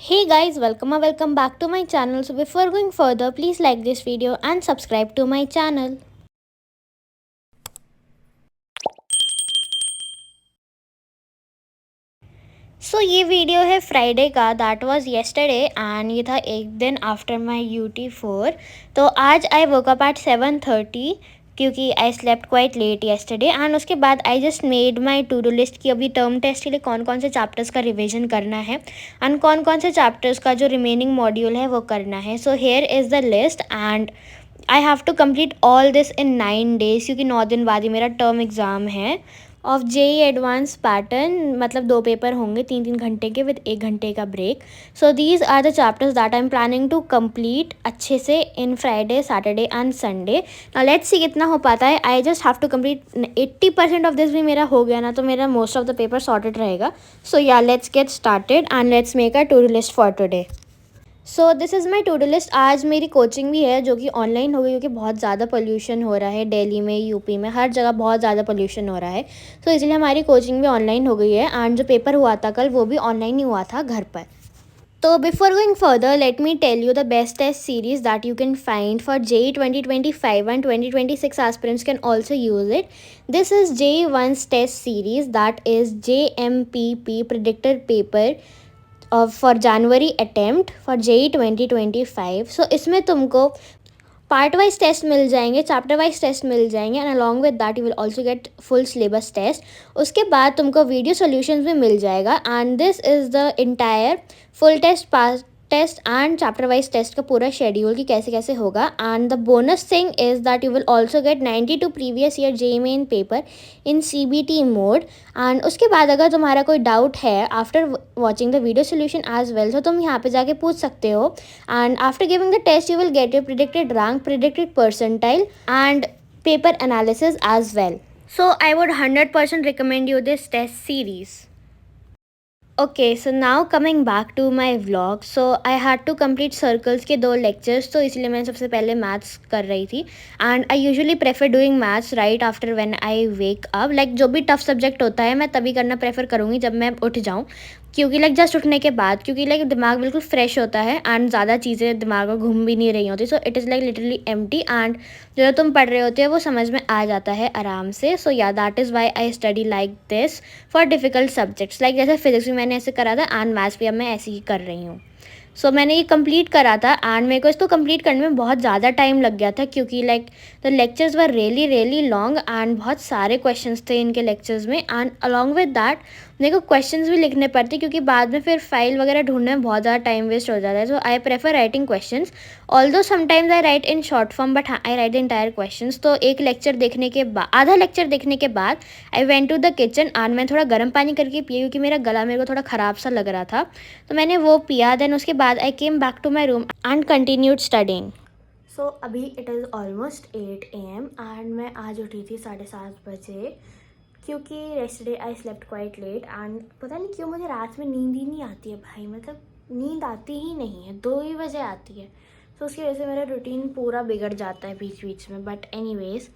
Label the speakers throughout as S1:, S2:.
S1: Hey guys, welcome back to my channel. So before going further, please like this video and subscribe to my channel. सो ये video है Friday का, that was yesterday and ये था एक दिन after my UT4। तो आज आई woke up at 7:30 क्योंकि I slept quite late yesterday and उसके बाद I just made my to do list कि अभी टर्म टेस्ट के लिए कौन कौन से चैप्टर्स का रिविजन करना है एंड कौन कौन से चैप्टर्स का जो रिमेनिंग मॉड्यूल है वो करना है। So here is the list and I have to complete all this in 9 days क्योंकि 9 दिन बाद ही मेरा टर्म एग्ज़ाम है ऑफ JEE एडवांस पैटर्न। मतलब 2 पेपर होंगे 3-3 घंटे के विद 1 घंटे का ब्रेक। So these are the chapters that I am planning to complete अच्छे से in Friday, Saturday and Sunday. Now let's see कितना हो पाता है। I just have to complete 80% of this भी मेरा हो गया ना तो मेरा most of the paper sorted रहेगा। So yeah let's get started and let's make a to do list for today. So this is my to do list. आज मेरी कोचिंग भी है जो कि ऑनलाइन हो गई क्योंकि बहुत ज़्यादा पोल्यूशन हो रहा है दिल्ली में, यूपी में, हर जगह बहुत ज़्यादा पोल्यूशन हो रहा है। सो इसलिए हमारी कोचिंग भी ऑनलाइन हो गई है एंड जो पेपर हुआ था कल वो भी ऑनलाइन ही हुआ था घर पर। तो before going further let me tell you the best test series that you can find for JEE 2025 and 2026 aspirants can also use it. This is JEE1's test series, that is JMPP predicted paper for January attempt for JEE 2025। सो इसमें तुमको part wise test मिल जाएंगे, chapter wise test मिल जाएंगे and along with that you will also get full syllabus test. उसके बाद तुमको video solution भी मिल जाएगा and this is the entire full test and chapter wise test का पूरा शेड्यूल कि कैसे कैसे होगा। And the bonus thing is that you will also get 92 previous year JEE main paper in CBT mode. And उसके बाद अगर तुम्हारा कोई डाउट है after watching the video solution as well तो तुम यहाँ पे जाके पूछ सकते हो। And after giving the test you will get your predicted rank, predicted percentile and paper analysis as well. So I would 100% recommend you this test series. Okay so now coming back to my vlog. So I had to complete circles के 2 lectures, तो इसलिए मैं सबसे पहले maths कर रही थी and I usually prefer doing maths right after when I wake up. Like जो भी टफ सब्जेक्ट होता है मैं तभी करना प्रेफर करूँगी जब मैं उठ जाऊँ, क्योंकि लाइक जस्ट उठने के बाद, क्योंकि लाइक दिमाग बिल्कुल फ्रेश होता है एंड ज़्यादा चीज़ें दिमाग में घूम भी नहीं रही होती। So it is like literally empty and जो तुम पढ़ रहे होते हो वो समझ में आ जाता है आराम से। सो या that is why I study like this for difficult subjects. Like जैसे फिजिक्स भी मैंने ऐसे करा था एंड मैथ्स भी अब मैं ऐसे ही कर रही हूँ। सो मैंने ये कंप्लीट करा था एंड मेरे को इसको कंप्लीट करने में बहुत ज़्यादा टाइम लग गया था क्योंकि like the lectures were really long and बहुत सारे क्वेश्चंस थे इनके लेक्चर्स में। एंड अलॉन्ग विद दैट मेरे को क्वेश्चंस भी लिखने पड़ते क्योंकि बाद में फिर फाइल वगैरह ढूंढने में बहुत ज़्यादा टाइम वेस्ट हो जाता है। So I prefer writing questions, although sometimes I write in short form but I write the entire questions. तो एक लेक्चर देखने के बाद, आधा लेक्चर देखने के बाद I went to the kitchen and मैं थोड़ा गर्म पानी करके पिया क्योंकि मेरा गला मेरे को थोड़ा ख़राब सा लग रहा था, तो मैंने वो पिया। देन उसके बाद I came back to my room and continued studying. So अभी it is almost 8 AM and मैं आज उठी थी 7:30 बजे क्योंकि yesterday I slept quite late and पता नहीं क्यों मुझे रात में नींद ही नहीं आती है भाई, मतलब नींद आती ही नहीं है, 2 ही बजे आती है। तो उसकी वजह से मेरा रूटीन पूरा बिगड़ जाता है बीच बीच में। But anyways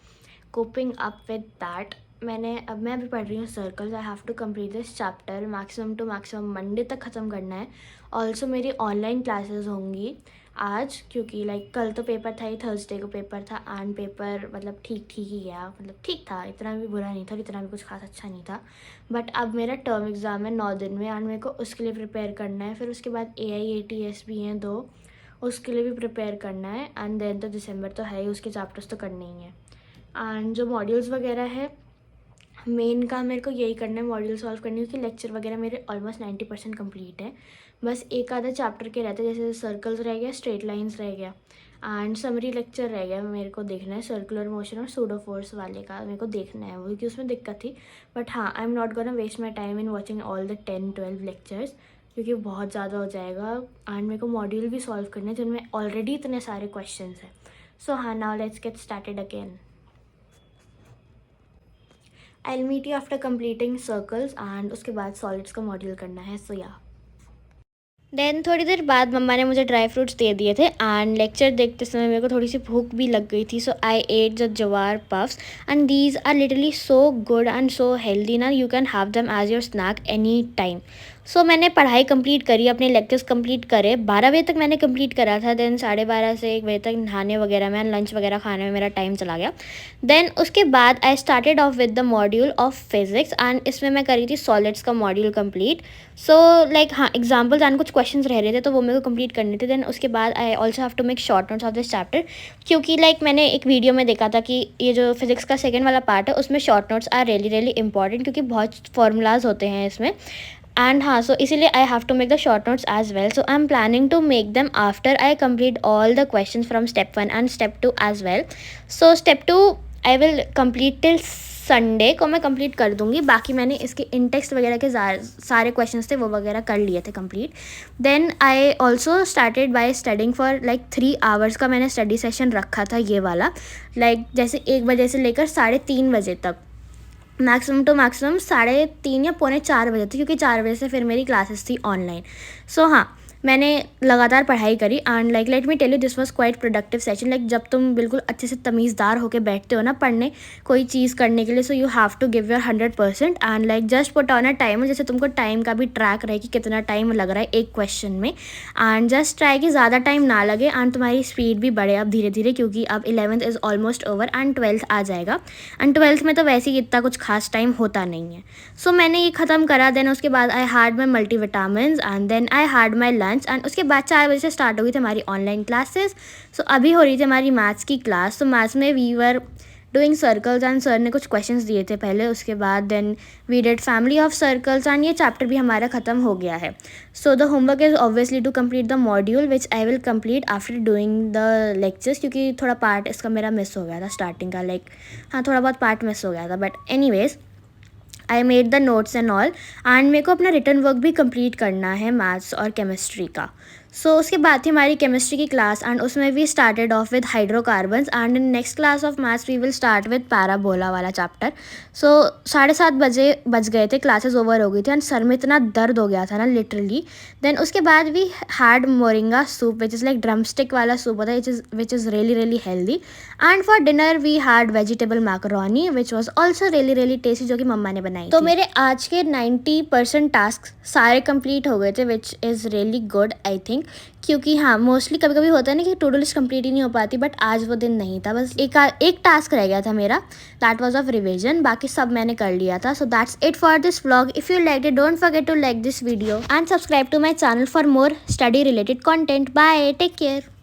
S1: coping up with that अब मैं अभी पढ़ रही हूँ circles. I have to complete this chapter maximum to maximum Monday तक ख़त्म करना है। ऑल्सो मेरी ऑनलाइन क्लासेस होंगी आज क्योंकि लाइक कल तो पेपर था ही, थर्सडे को पेपर था एंड पेपर मतलब ठीक ठीक ही गया, मतलब ठीक था, इतना भी बुरा नहीं था, इतना भी कुछ खास अच्छा नहीं था। बट अब मेरा टर्म एग्ज़ाम है 9 दिन में एंड मेरे को उसके लिए प्रिपेयर करना है। फिर उसके बाद AIATS भी हैं 2, उसके लिए भी प्रिपेयर करना है एंड देन तो दिसंबर तो है ही, उसके चैप्टर्स तो करने ही हैं। एंड जो मॉड्यूल्स वगैरह है मेन काम मेरे को यही करना है, मॉड्यूल सॉल्व करनी है, क्योंकि लेक्चर वगैरह मेरे ऑलमोस्ट 90% कंप्लीट है। बस एक आधा चैप्टर के रहते हैं, जैसे सर्कल्स रह गया, स्ट्रेट लाइंस रह गया एंड समरी लेक्चर रह गया। मेरे को देखना है सर्कुलर मोशन और सूडो फोर्स वाले का मेरे को देखना है वो, क्योंकि उसमें दिक्कत थी। बट हाँ, I am not gonna waste my time in watching all the 10-12 lectures क्योंकि बहुत ज़्यादा हो जाएगा एंड मेरे को मॉड्यूल भी सॉल्व करने हैं जिनमें ऑलरेडी इतने सारे क्वेश्चन हैं। सो हाँ, now let's get started again. I will meet you after completing circles and उसके बाद सॉलिड्स का मॉड्यूल करना है। सो या देन थोड़ी देर बाद मम्मा ने मुझे ड्राई फ्रूट्स दे दिए थे एंड लेक्चर देखते समय मेरे को थोड़ी सी भूख भी लग गई थी। So I ate the jowar puffs and these are literally so good and so healthy ना, you can have them as your snack any time. So मैंने पढ़ाई कंप्लीट करी, अपने लेक्चर्स कंप्लीट करे, 12 बजे तक मैंने कंप्लीट करा था। देन 12:30 से 1 बजे तक नहाने वगैरह में, लंच वगैरह खाने में मेरा टाइम चला गया। देन उसके बाद I started off with the module of physics and इसमें मैं करी थी सॉलिड्स का मॉड्यूल कंप्लीट। सो लाइक हाँ, एग्जाम्पल्स एंड कुछ क्वेश्चन रह रहे थे तो वो मेरे को कंप्लीट करने थे। देन उसके बाद I also have to make short notes of this chapter, क्योंकि लाइक मैंने एक वीडियो में देखा था कि ये जो फिजिक्स का सेकेंड वाला पार्ट है उसमें short notes are really important, क्योंकि बहुत फॉर्मूलाज होते हैं इसमें। एंड हाँ, सो इसीलिए I have to make the short notes as well. So I am planning to make them after I complete all the question from step 1 and step 2 as well. So step 2 I will complete till Sunday को मैं complete कर दूँगी। बाकी मैंने इसके in-text वगैरह के सारे क्वेश्चंस थे वो वगैरह कर लिए थे complete. Then I also started by studying for like 3 hours का मैंने स्टडी सेशन रखा था ये वाला, लाइक जैसे 1 बजे से लेकर 3:30 बजे तक, मैक्सिमम टू मैक्सिमम 3:30 या 3:45 बजे तक, क्योंकि 4 बजे से फिर मेरी क्लासेस थी ऑनलाइन। सो हाँ, मैंने लगातार पढ़ाई करी and like let me tell you this was quite productive session. Like जब तुम बिल्कुल अच्छे से तमीज़दार होकर बैठते हो ना पढ़ने कोई चीज़ करने के लिए, so you have to give your 100% and like just put on a timer, जैसे तुमको टाइम का भी ट्रैक रहे कि कितना टाइम लग रहा है एक क्वेश्चन में। एंड जस्ट ट्राई कि ज़्यादा टाइम ना लगे एंड तुम्हारी स्पीड भी बढ़े अब धीरे धीरे, क्योंकि अब 11th is almost over and 12th आ जाएगा। एंड 12th में तो वैसे ही इतना कुछ खास टाइम होता नहीं है। सो मैंने ये ख़त्म करा। देन उसके बाद I had my multivitamins and then I had my lunch and उसके बाद 4 बजे से स्टार्ट हो गई थी हमारी ऑनलाइन क्लासेस। सो अभी हो रही थी हमारी मैथ्स की क्लास। तो मैथ्स में we were doing circles and sir ने कुछ क्वेश्चंस दिए थे पहले, उसके बाद then we did family of circles and ये चैप्टर भी हमारा ख़त्म हो गया है। So the homework is obviously to complete the module which I will complete after doing the lectures, क्योंकि थोड़ा पार्ट इसका मेरा मिस हो गया था स्टार्टिंग का, लाइक हाँ थोड़ा बहुत पार्ट मिस हो गया था। But anyways I made the notes and all and मेरे को अपना रिटर्न वर्क भी कंप्लीट करना है मैथ्स और केमिस्ट्री का। सो उसके बाद थी हमारी केमिस्ट्री की क्लास एंड उसमें we started off with hydrocarbons and in next class of maths we will start with parabola वाला चैप्टर। सो 7:30 बजे बज गए थे, क्लासेस ओवर हो गई थी एंड सर में इतना दर्द हो गया था ना लिटरली। देन उसके बाद we had moringa soup which is like drumstick वाला सूप होता है which is really healthy. And for dinner we had vegetable macaroni which was also really tasty, जो कि मम्मा ने बनाई। तो मेरे आज के 90% टास्क सारे कंप्लीट हो गए थे विच is really good I think, क्योंकि हाँ मोस्टली कभी कभी होता है ना कि टू डू लिस्ट कंप्लीट ही नहीं हो पाती, बट आज वो दिन नहीं था। बस एक टास्क रह गया था मेरा, दैट वाज ऑफ रिविजन, बाकी सब मैंने कर लिया था। So that's it for this vlog. If you like it don't forget to like this video and subscribe to my channel for more study related content. Bye, take care.